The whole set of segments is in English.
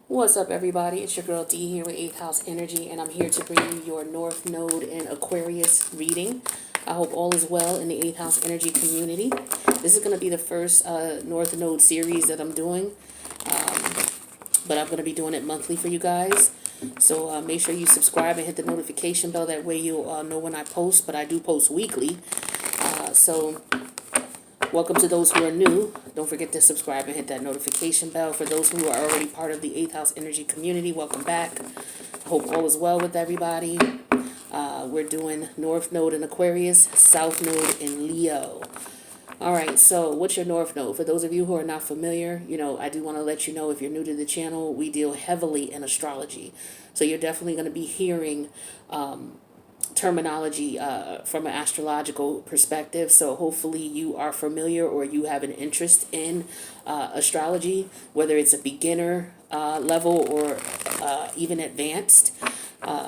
What's up, everybody? It's your girl D here with 8th House Energy, and I'm here to bring you your North Node and Aquarius reading. I hope all is well in the 8th House Energy community. This is going to be the first North Node series that I'm doing, but I'm going to be doing it monthly for you guys. So make sure you subscribe and hit the notification bell. That way you'll know when I post, but I do post weekly. So welcome to those who are new. Don't forget to subscribe and hit that notification bell. For those who are already part of the 8th House Energy community, welcome back. I hope all is well with everybody. We're doing North Node in Aquarius, South Node in Leo. All right, so what's your North Node? For those of you who are not familiar, I do want to let you know, if you're new to the channel, we deal heavily in astrology. So you're definitely going to be hearing terminology from an astrological perspective. So hopefully you are familiar or you have an interest in astrology, whether it's a beginner level or even advanced.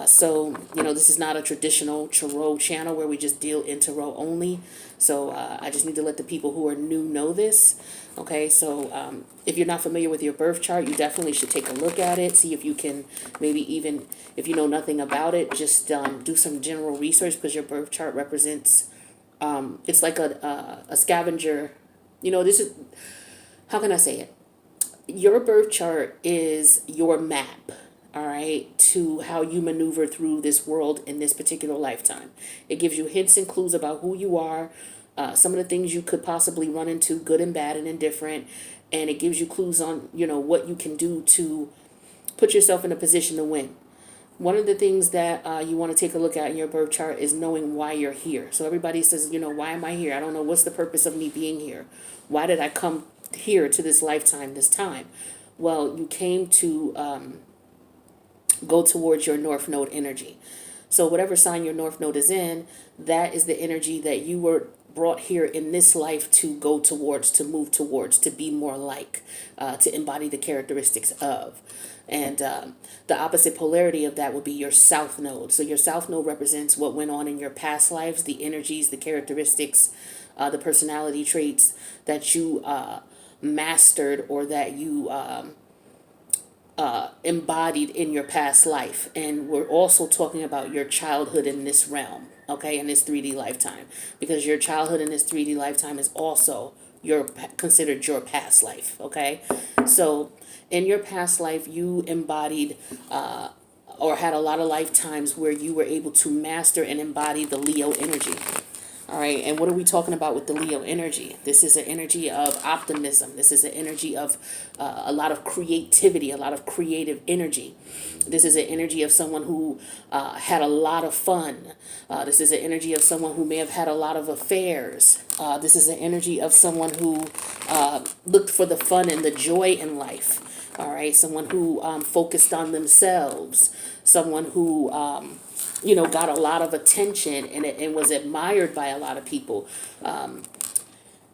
So this is not a traditional tarot channel where we just deal in tarot only. So I just need to let the people who are new know this. Okay, so if you're not familiar with your birth chart, you definitely should take a look at it. See if you can, maybe even if you know nothing about it, just do some general research, because your birth chart represents, it's like a scavenger. This is, how can I say it? Your birth chart is your map, all right, to how you maneuver through this world in this particular lifetime. It gives you hints and clues about who you are, some of the things you could possibly run into, good and bad and indifferent, and it gives you clues on, what you can do to put yourself in a position to win. One of the things that you want to take a look at in your birth chart is knowing why you're here. So everybody says, why am I here? I don't know. What's the purpose of me being here? Why did I come here to this lifetime, this time? Well, you came to go towards your North Node energy. So whatever sign your North Node is in, that is the energy that you were brought here in this life to go towards, to move towards, to be more like, to embody the characteristics of. And the opposite polarity of that would be your South Node. So your South Node represents what went on in your past lives, the energies, the characteristics, the personality traits that you mastered, or that you embodied in your past life. And we're also talking about your childhood in this realm, okay, in this 3D lifetime, because your childhood in this 3D lifetime is also considered your past life, okay? So in your past life, you embodied or had a lot of lifetimes where you were able to master and embody the Leo energy. All right, and what are we talking about with the Leo energy? This is an energy of optimism. This is an energy of a lot of creativity, a lot of creative energy. This is an energy of someone who had a lot of fun. This is an energy of someone who may have had a lot of affairs. This is an energy of someone who looked for the fun and the joy in life. All right, someone who focused on themselves. Someone who got a lot of attention and was admired by a lot of people.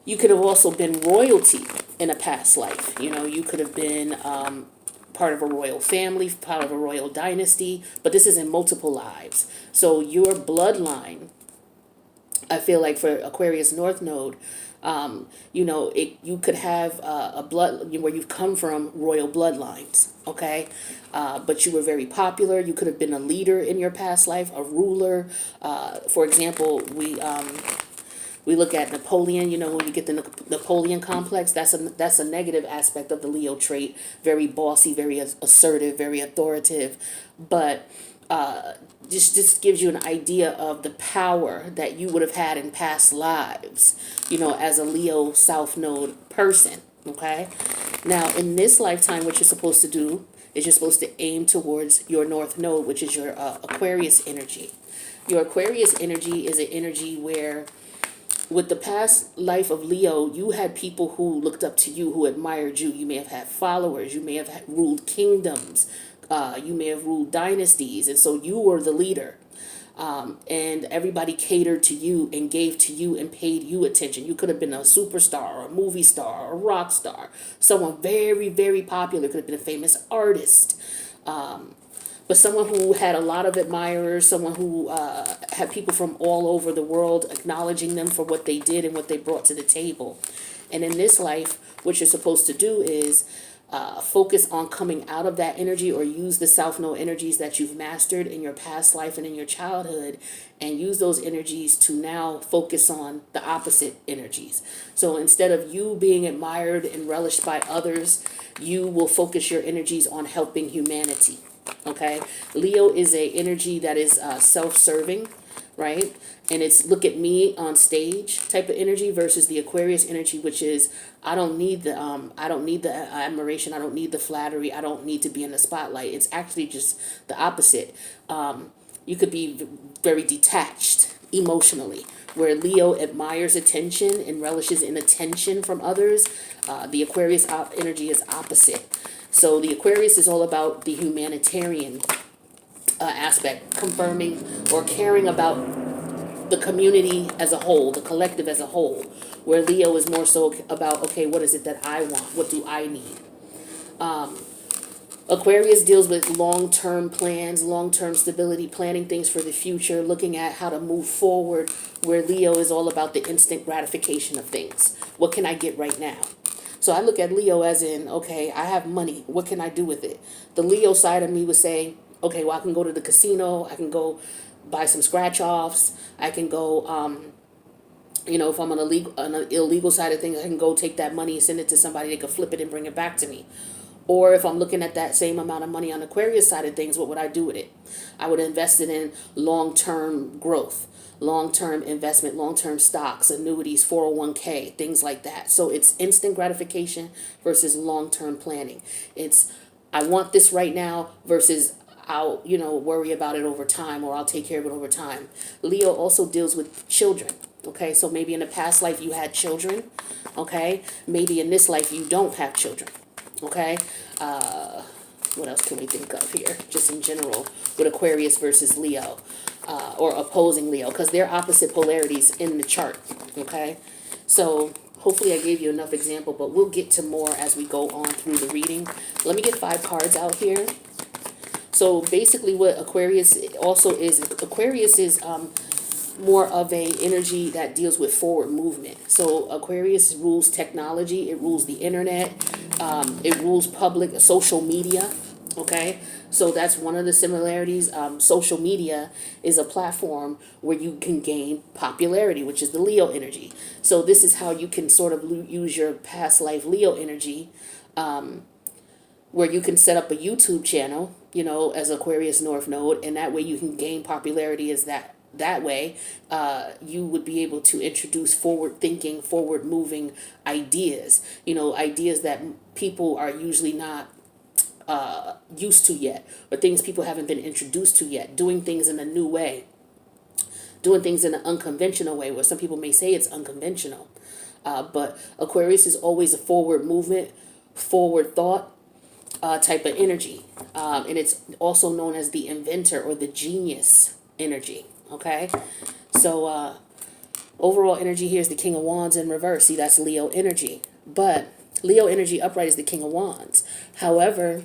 You could have also been royalty in a past life. You could have been part of a royal family, part of a royal dynasty, but this is in multiple lives. So your bloodline, I feel like for Aquarius North Node, you could have a blood where you've come from royal bloodlines, okay? But you were very popular. You could have been a leader in your past life, a ruler. For example, we look at Napoleon. When you get the Napoleon complex, that's a negative aspect of the Leo trait. Very bossy, very assertive, very authoritative, but just gives you an idea of the power that you would have had in past lives, as a Leo South Node person, okay? Now, in this lifetime, what you're supposed to do is you're supposed to aim towards your North Node, which is your Aquarius energy. Your Aquarius energy is an energy where, with the past life of Leo, you had people who looked up to you, who admired you. You may have had followers. You may have ruled kingdoms. You may have ruled dynasties. And so you were the leader. And everybody catered to you and gave to you and paid you attention. You could have been a superstar or a movie star or a rock star. Someone very, very popular. Could have been a famous artist. But someone who had a lot of admirers, someone who had people from all over the world acknowledging them for what they did and what they brought to the table. And in this life, what you're supposed to do is focus on coming out of that energy, or use the South Node energies that you've mastered in your past life and in your childhood, and use those energies to now focus on the opposite energies. So instead of you being admired and relished by others, you will focus your energies on helping humanity. Okay, Leo is a energy that is self-serving, right? And it's look at me on stage type of energy, versus the Aquarius energy, which is I don't need the admiration, I don't need the flattery, I don't need to be in the spotlight. It's actually just the opposite. You could be very detached emotionally, where Leo admires attention and relishes in attention from others. The Aquarius energy is opposite. So the Aquarius is all about the humanitarian aspect, confirming or caring about the community as a whole, the collective as a whole, where Leo is more so about, okay, what is it that I want? What do I need? Aquarius deals with long-term plans, long-term stability, planning things for the future, looking at how to move forward, where Leo is all about the instant gratification of things. What can I get right now? So I look at Leo as in, okay, I have money. What can I do with it? The Leo side of me would say, okay, well, I can go to the casino. I can go buy some scratch-offs. I can go, if I'm on an illegal side of things, I can go take that money and send it to somebody. They could flip it and bring it back to me. Or if I'm looking at that same amount of money on the Aquarius side of things, what would I do with it? I would invest it in long-term growth, long-term investment, long-term stocks, annuities, 401k, things like that. So it's instant gratification versus long-term planning. It's I want this right now versus I'll, worry about it over time, or I'll take care of it over time. Leo also deals with children. Okay, so maybe in the past life you had children. Okay, maybe in this life you don't have children. Okay, what else can we think of here? Just in general, with Aquarius versus Leo, or opposing Leo, because they're opposite polarities in the chart. Okay, so hopefully I gave you enough example, but we'll get to more as we go on through the reading. Let me get 5 cards out here. So basically what Aquarius also is more of a energy that deals with forward movement. So Aquarius rules technology, it rules the internet, it rules public social media. Okay, so that's one of the similarities. Social media is a platform where you can gain popularity, which is the Leo energy. So this is how you can sort of use your past life Leo energy, where you can set up a YouTube channel, as Aquarius North Node, and that way you can gain popularity as that way. You would be able to introduce forward thinking, forward moving ideas, ideas that people are usually not used to yet, or things people haven't been introduced to yet, doing things in a new way, doing things in an unconventional way, where some people may say it's unconventional. But Aquarius is always a forward movement, forward thought type of energy. And it's also known as the inventor or the genius energy. Okay, so overall energy here is the King of Wands in reverse. See, that's Leo energy. But Leo energy upright is the King of Wands. However,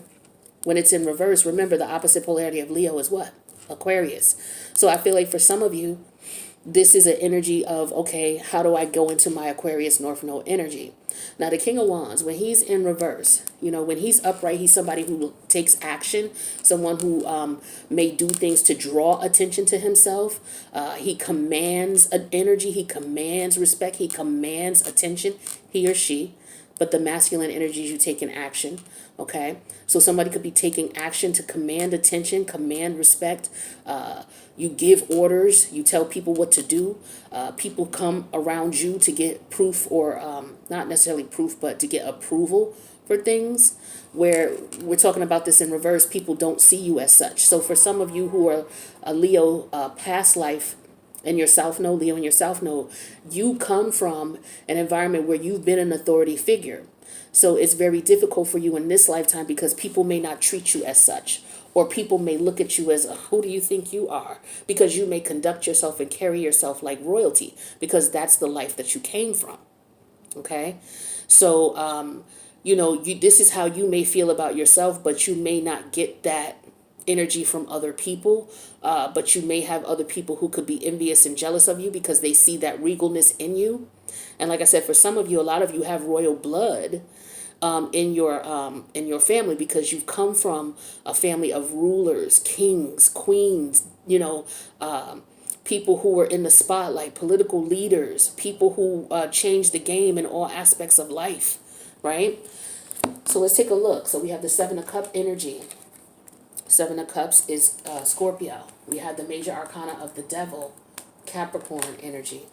when it's in reverse, remember the opposite polarity of Leo is what? Aquarius. So I feel like for some of you, this is an energy of, okay, how do I go into my Aquarius North Node energy? Now, the King of Wands, when he's in reverse, when he's upright, he's somebody who takes action, someone who may do things to draw attention to himself. He commands an energy, he commands respect, he commands attention, he or she. But the masculine energies, you take in action, okay? So somebody could be taking action to command attention, command respect. You give orders, you tell people what to do. People come around you to get proof, or not necessarily proof, but to get approval for things. Where we're talking about this in reverse, people don't see you as such. So for some of you who are a Leo past life, in your South Node, Leo in your South Node, you come from an environment where you've been an authority figure. So it's very difficult for you in this lifetime, because people may not treat you as such, or people may look at you as, who do you think you are? Because you may conduct yourself and carry yourself like royalty, because that's the life that you came from. Okay? So, this is how you may feel about yourself, but you may not get that energy from other people, but you may have other people who could be envious and jealous of you because they see that regalness in you. And like I said, for some of you, a lot of you have royal blood, in your family, because you've come from a family of rulers, kings, queens, people who were in the spotlight, political leaders, people who changed the game in all aspects of life, right? So let's take a look. So we have the Seven of Cup energy. Seven of Cups is Scorpio. We have the major arcana of the Devil, Capricorn energy.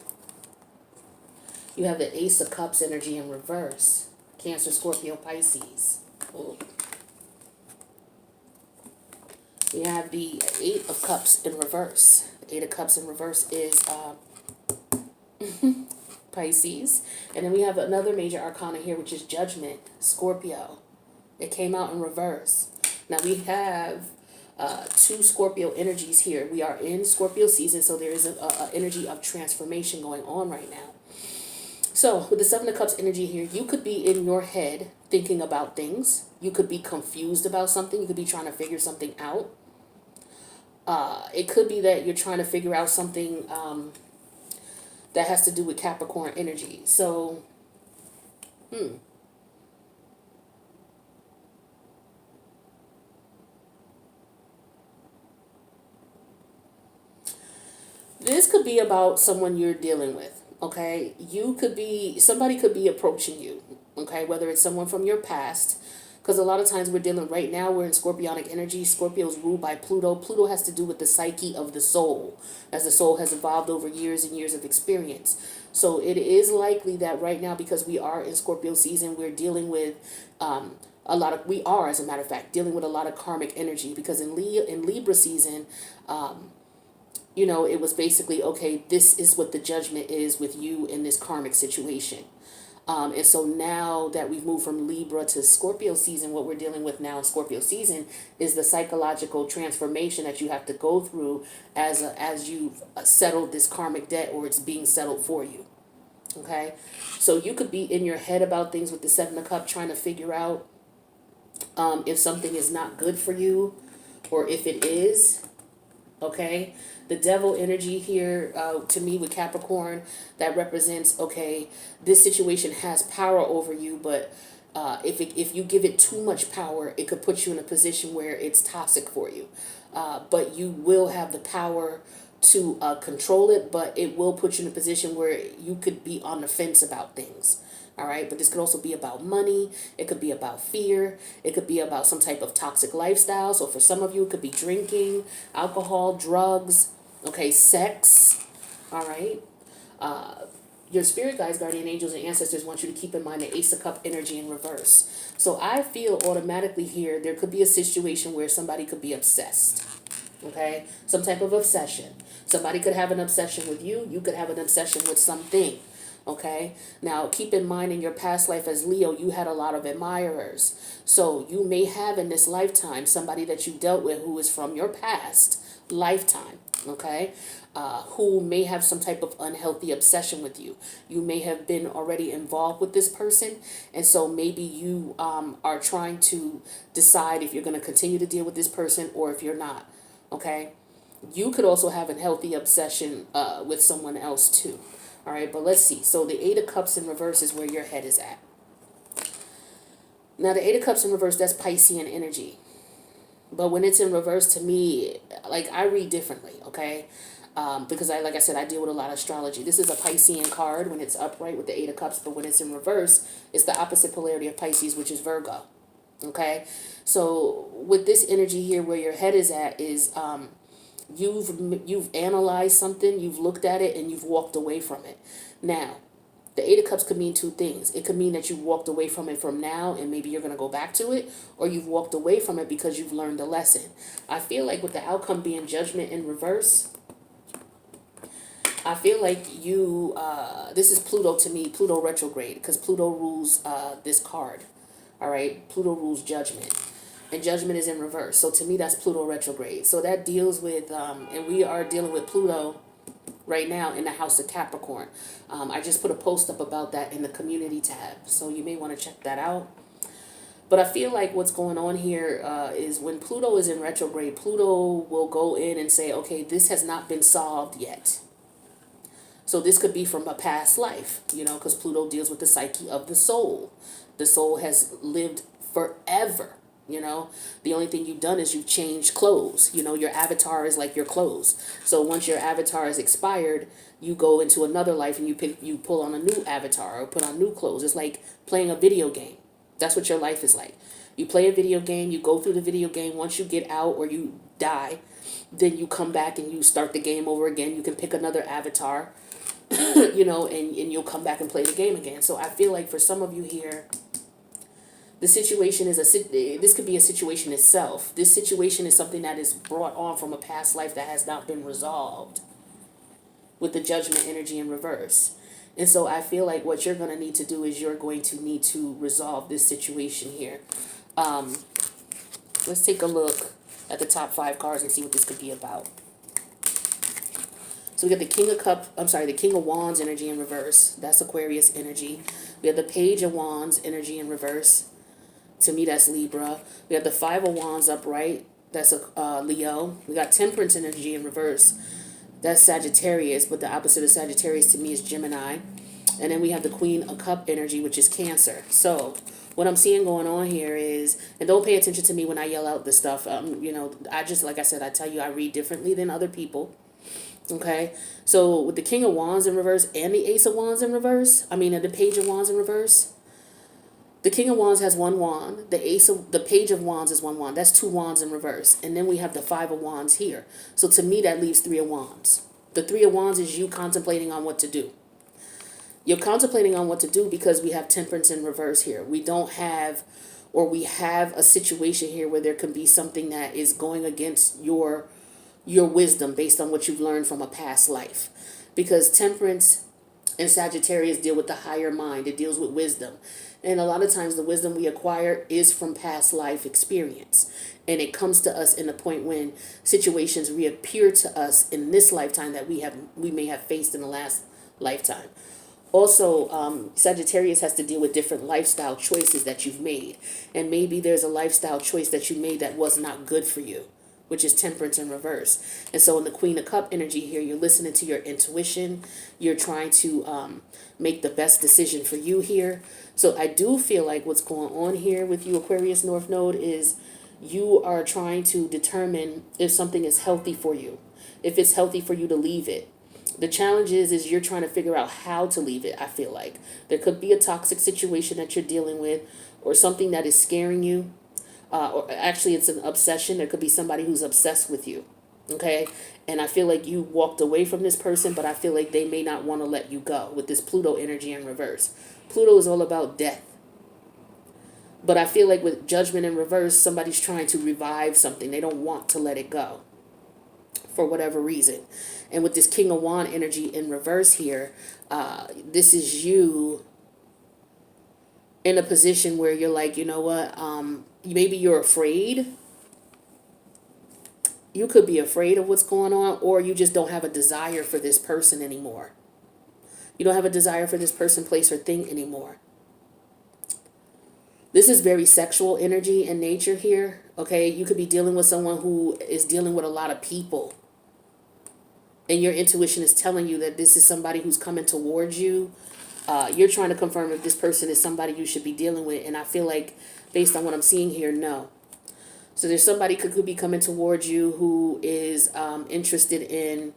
You have the Ace of Cups energy in reverse, Cancer, Scorpio, Pisces. Ooh. We have the Eight of Cups in reverse. The Eight of Cups in reverse is Pisces. And then we have another major arcana here, which is Judgment, Scorpio. It came out in reverse. Now we have two Scorpio energies here. We are in Scorpio season, so there is an energy of transformation going on right now. So with the Seven of Cups energy here, you could be in your head thinking about things. You could be confused about something. You could be trying to figure something out. It could be that you're trying to figure out something that has to do with Capricorn energy. So, this could be about someone you're dealing with, okay? Somebody could be approaching you, okay? Whether it's someone from your past, because a lot of times we're in Scorpionic energy. Scorpio's ruled by Pluto. Pluto has to do with the psyche of the soul, as the soul has evolved over years and years of experience. So it is likely that right now, because we are in Scorpio season, we're dealing with as a matter of fact, dealing with a lot of karmic energy, because in Libra season, it was basically, okay, this is what the judgment is with you in this karmic situation. And so now that we've moved from Libra to Scorpio season, what we're dealing with now in Scorpio season is the psychological transformation that you have to go through as you've settled this karmic debt, or it's being settled for you. Okay? So you could be in your head about things with the Seven of Cups, trying to figure out if something is not good for you, or if it is. Okay, the Devil energy here, to me with Capricorn, that represents, okay, this situation has power over you, but if you give it too much power, it could put you in a position where it's toxic for you. But you will have the power to control it, but it will put you in a position where you could be on the fence about things. All right, but this could also be about money. It could be about fear. It could be about some type of toxic lifestyle. So for some of you, it could be drinking, alcohol, drugs, okay, sex. All right. Your spirit guides, guardian angels, and ancestors want you to keep in mind the Ace of Cup energy in reverse. So I feel automatically here there could be a situation where somebody could be obsessed. Okay, some type of obsession. Somebody could have an obsession with you. You could have an obsession with something. Okay, now keep in mind, in your past life as Leo, you had a lot of admirers. So you may have in this lifetime somebody that you dealt with who is from your past lifetime, okay, who may have some type of unhealthy obsession with you. You may have been already involved with this person, and so maybe you are trying to decide if you're going to continue to deal with this person or if you're not, okay? You could also have a healthy obsession with someone else too. All right, but let's see. So the Eight of Cups in reverse is where your head is at. Now, the Eight of Cups in reverse, that's Piscean energy. But when it's in reverse, to me, like, I read differently, okay? Because, like I said, I deal with a lot of astrology. This is a Piscean card when it's upright with the Eight of Cups, but when it's in reverse, it's the opposite polarity of Pisces, which is Virgo, okay? So with this energy here, where your head is at is... You've analyzed something, you've looked at it, and you've walked away from it. Now, the Eight of Cups could mean two things. It could mean that you walked away from it from now, and maybe you're going to go back to it, or you've walked away from it because you've learned a lesson. I feel like with the outcome being Judgment in reverse, I feel like you, this is Pluto to me, Pluto retrograde, because Pluto rules this card. All right, Pluto rules Judgment. And Judgment is in reverse. So to me, that's Pluto retrograde. So that deals with, and we are dealing with Pluto right now in the house of Capricorn. I just put a post up about that in the community tab. So you may want to check that out. But I feel like what's going on here is when Pluto is in retrograde, Pluto will go in and say, okay, this has not been solved yet. So this could be from a past life, because Pluto deals with the psyche of the soul. The soul has lived forever. You know, the only thing you've done is you've changed clothes. You know, your avatar is like your clothes. So once your avatar is expired, you go into another life and you pull on a new avatar or put on new clothes. It's like playing a video game. That's what your life is like. You play a video game, you go through the video game. Once you get out or you die, then you come back and you start the game over again. You can pick another avatar, you know, and you'll come back and play the game again. So I feel like for some of you here, the situation is this could be a situation itself. This situation is something that is brought on from a past life that has not been resolved with the judgment energy in reverse. And so I feel like what you're going to need to do is you're going to need to resolve this situation here. Let's take a look at the top 5 cards and see what this could be about. So we got the the King of Wands energy in reverse. That's Aquarius energy. We have the Page of Wands energy in reverse. To me, that's Libra. We have the 5 of Wands upright. That's a Leo. We got Temperance energy in reverse. That's Sagittarius, but the opposite of Sagittarius to me is Gemini. And then we have the Queen of Cup energy, which is Cancer. So what I'm seeing going on here is, and don't pay attention to me when I yell out this stuff. You know, I just, like I said, I tell you, I read differently than other people. Okay, so with the King of Wands in reverse and the Ace of Wands in reverse, the Page of Wands in reverse, the King of Wands has 1 wand. The Page of Wands is 1 wand. That's 2 wands in reverse. And then we have the 5 of Wands here. So to me, that leaves 3 of Wands. The 3 of Wands is you contemplating on what to do. You're contemplating on what to do because we have Temperance in reverse here. We have a situation here where there can be something that is going against your wisdom based on what you've learned from a past life. Because Temperance and Sagittarius deal with the higher mind. It deals with wisdom. And a lot of times the wisdom we acquire is from past life experience. And it comes to us in a point when situations reappear to us in this lifetime that we may have faced in the last lifetime. Also, Sagittarius has to deal with different lifestyle choices that you've made. And maybe there's a lifestyle choice that you made that was not good for you, which is Temperance in reverse. And so in the Queen of Cup energy here, you're listening to your intuition. You're trying to make the best decision for you here. So I do feel like what's going on here with you, Aquarius North Node, is you are trying to determine if something is healthy for you, if it's healthy for you to leave it. The challenge is you're trying to figure out how to leave it, I feel like. There could be a toxic situation that you're dealing with or something that is scaring you. Or actually it's an obsession. There could be somebody who's obsessed with you. Okay? And I feel like you walked away from this person, but I feel like they may not want to let you go with this Pluto energy in reverse. Pluto is all about death. But I feel like with Judgment in reverse, somebody's trying to revive something. They don't want to let it go for whatever reason. And with this King of Wand energy in reverse here, this is you in a position where you're like, you know what, maybe you're afraid. You could be afraid of what's going on, or you just don't have a desire for this person anymore. You don't have a desire for this person, place, or thing anymore. This is very sexual energy in nature here, okay? You could be dealing with someone who is dealing with a lot of people. And your intuition is telling you that this is somebody who's coming towards you. You're trying to confirm if this person is somebody you should be dealing with. And I feel like, based on what I'm seeing here, no. So there's somebody could be coming towards you who is interested in,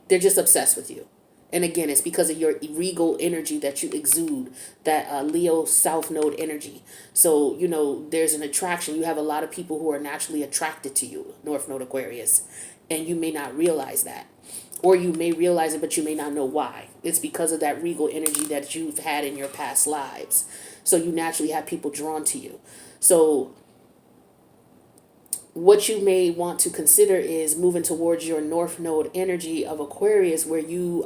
they're just obsessed with you. And again, it's because of your regal energy that you exude, that Leo South Node energy. So, you know, there's an attraction. You have a lot of people who are naturally attracted to you, North Node Aquarius. And you may not realize that. Or you may realize it, but you may not know why. It's because of that regal energy that you've had in your past lives. So you naturally have people drawn to you. So what you may want to consider is moving towards your North Node energy of Aquarius, where you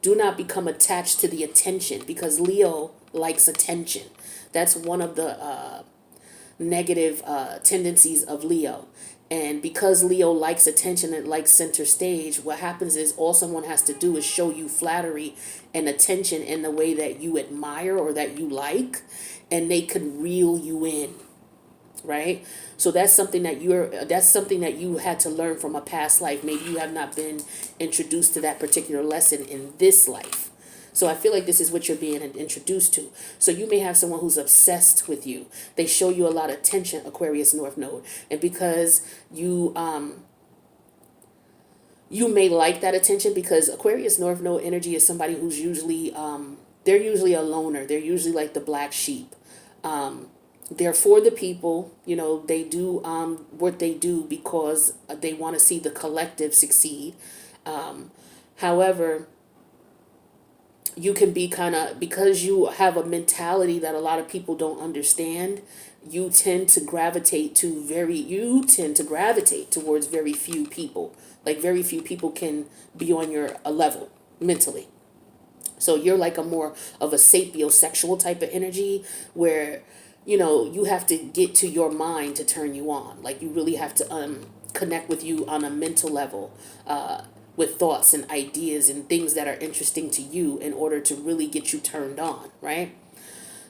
do not become attached to the attention, because Leo likes attention. That's one of the negative tendencies of Leo. And because Leo likes attention and likes center stage, what happens is all someone has to do is show you flattery and attention in the way that you admire or that you like, and they can reel you in, right? So that's something that you had to learn from a past life. Maybe you have not been introduced to that particular lesson in this life. So I feel like this is what you're being introduced to. So you may have someone who's obsessed with you. They show you a lot of attention, Aquarius North Node. And because you may like that attention, because Aquarius North Node energy is somebody who's usually they're usually a loner. They're usually like the black sheep. They're for the people. They do what they do because they want to see the collective succeed. However, you can be because you have a mentality that a lot of people don't understand. You tend to gravitate towards very few people. Like, very few people can be on your level mentally. So you're like a more of a sapiosexual type of energy, where you have to get to your mind to turn you on. Like, you really have to connect with you on a mental level, with thoughts and ideas and things that are interesting to you in order to really get you turned on, right?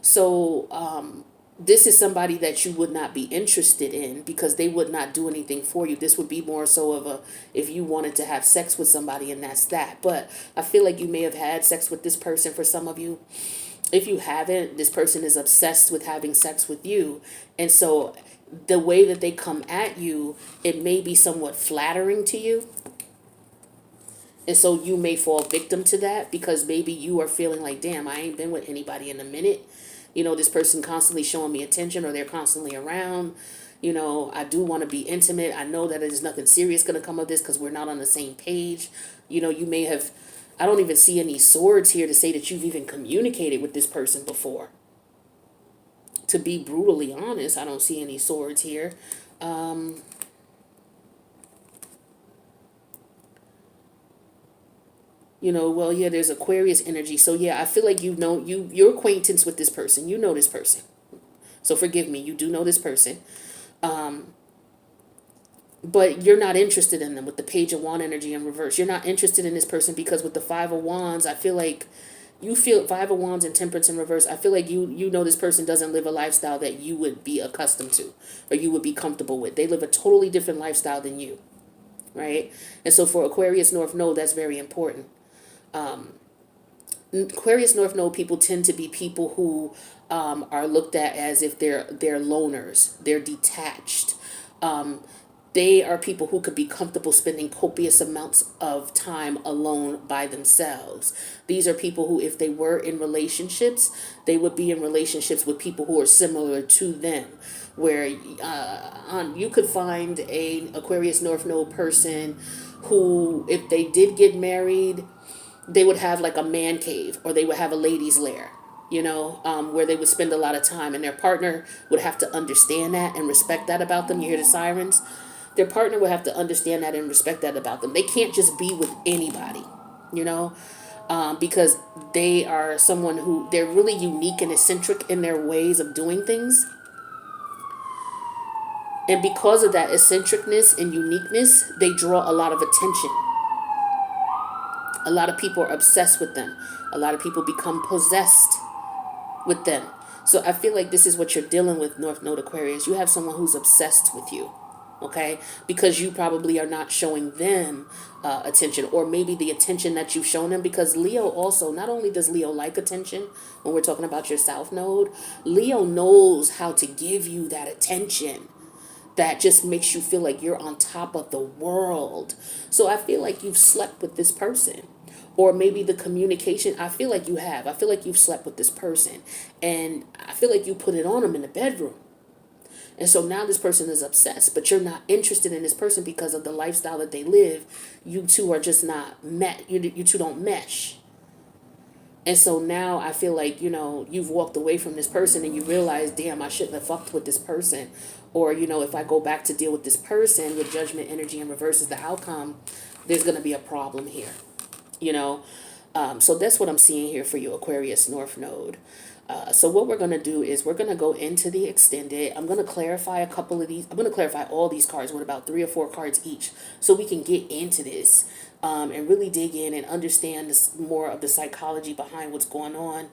So this is somebody that you would not be interested in, because they would not do anything for you. This would be more so of if you wanted to have sex with somebody, and that's that. But I feel like you may have had sex with this person for some of you. If you haven't, this person is obsessed with having sex with you. And so the way that they come at you, it may be somewhat flattering to you. And so you may fall victim to that, because maybe you are feeling like, damn, I ain't been with anybody in a minute. This person constantly showing me attention, or they're constantly around. I do want to be intimate. I know that there's nothing serious going to come of this because we're not on the same page. You may have, I don't even see any swords here to say that you've even communicated with this person before. To be brutally honest, I don't see any swords here. Well, yeah, there's Aquarius energy. So yeah, I feel like your acquaintance with this person. You know this person. So forgive me, you do know this person. But you're not interested in them with the Page of Wands energy in reverse. You're not interested in this person because with the Five of Wands, I feel like you feel Five of Wands and Temperance in reverse. I feel like you know this person doesn't live a lifestyle that you would be accustomed to or you would be comfortable with. They live a totally different lifestyle than you, right? And so for Aquarius North Node, that's very important. Aquarius North Node people tend to be people who are looked at as if they're loners. They're detached. They are people who could be comfortable spending copious amounts of time alone by themselves. These are people who, if they were in relationships, they would be in relationships with people who are similar to them, where you could find a Aquarius North Node person who, if they did get married, they would have like a man cave, or they would have a ladies' lair, where they would spend a lot of time, and their partner would have to understand that and respect that about them. You hear the sirens? Their partner would have to understand that and respect that about them. They can't just be with anybody, because they are someone who, they're really unique and eccentric in their ways of doing things. And because of that eccentricness and uniqueness, they draw a lot of attention. A lot of people are obsessed with them. A lot of people become possessed with them. So I feel like this is what you're dealing with, North Node Aquarius. You have someone who's obsessed with you, okay? Because you probably are not showing them attention, or maybe the attention that you've shown them. Because Leo also, not only does Leo like attention, when we're talking about your South Node, Leo knows how to give you that attention that just makes you feel like you're on top of the world. So I feel like you've slept with this person. Or maybe the communication, I feel like you have. I feel like you've slept with this person. And I feel like you put it on them in the bedroom. And so now this person is obsessed, but you're not interested in this person because of the lifestyle that they live. You two are just not met. You two don't mesh. And so now I feel like, you've walked away from this person and you realize, damn, I shouldn't have fucked with this person. Or, if I go back to deal with this person with Judgment energy and reverses the outcome, there's going to be a problem here. So that's what I'm seeing here for you, Aquarius North Node. So what we're going to do is we're going to go into the extended. I'm going to clarify a couple of these. I'm going to clarify all these cards with about 3 or 4 cards each so we can get into this and really dig in and understand this, more of the psychology behind what's going on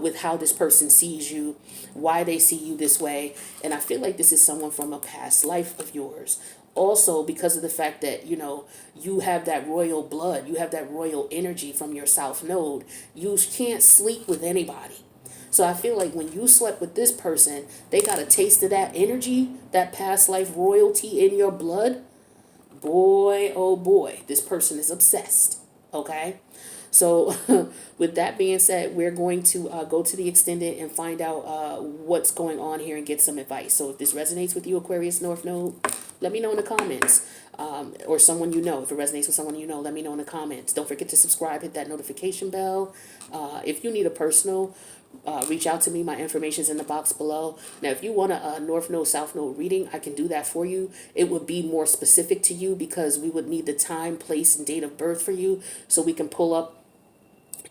with how this person sees you, why they see you this way. And I feel like this is someone from a past life of yours. Also, because of the fact that, you know, you have that royal blood, you have that royal energy from your South Node, you can't sleep with anybody. So I feel like when you slept with this person, they got a taste of that energy, that past life royalty in your blood. Boy, oh boy, this person is obsessed. Okay? So, with that being said, we're going to go to the extended and find out what's going on here and get some advice. So, if this resonates with you, Aquarius North Node, let me know in the comments. Or someone you know. If it resonates with someone you know, let me know in the comments. Don't forget to subscribe, hit that notification bell. If you need a personal, reach out to me. My information's in the box below. Now, if you want a North Node, South Node reading, I can do that for you. It would be more specific to you because we would need the time, place, and date of birth for you so we can pull up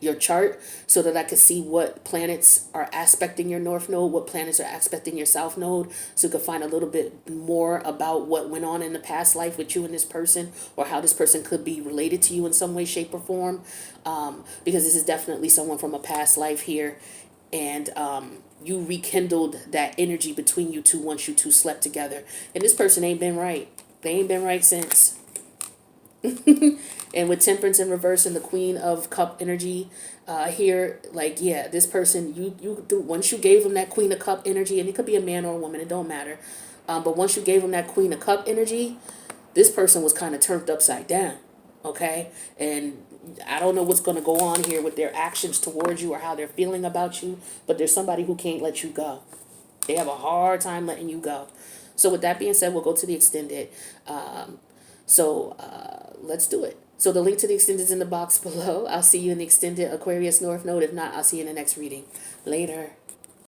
your chart so that I could see what planets are aspecting your North Node, what planets are aspecting your South Node, so you can find a little bit more about what went on in the past life with you and this person, or how this person could be related to you in some way, shape, or form, because this is definitely someone from a past life here, and you rekindled that energy between you two once you two slept together, and this person ain't been right. They ain't been right since. And with temperance in reverse and the queen of cup energy here, like, yeah, this person, once you gave them that queen of cup energy, and it could be a man or a woman, it don't matter, but once you gave them that queen of cup energy, this person was kind of turned upside down. Okay? And I don't know what's going to go on here with their actions towards you or how they're feeling about you, but there's somebody who can't let you go. They have a hard time letting you go. So with that being said, we'll go to the extended. Let's do it. So the link to the extended is in the box below. I'll see you in the extended Aquarius North Node. If not, I'll see you in the next reading. Later.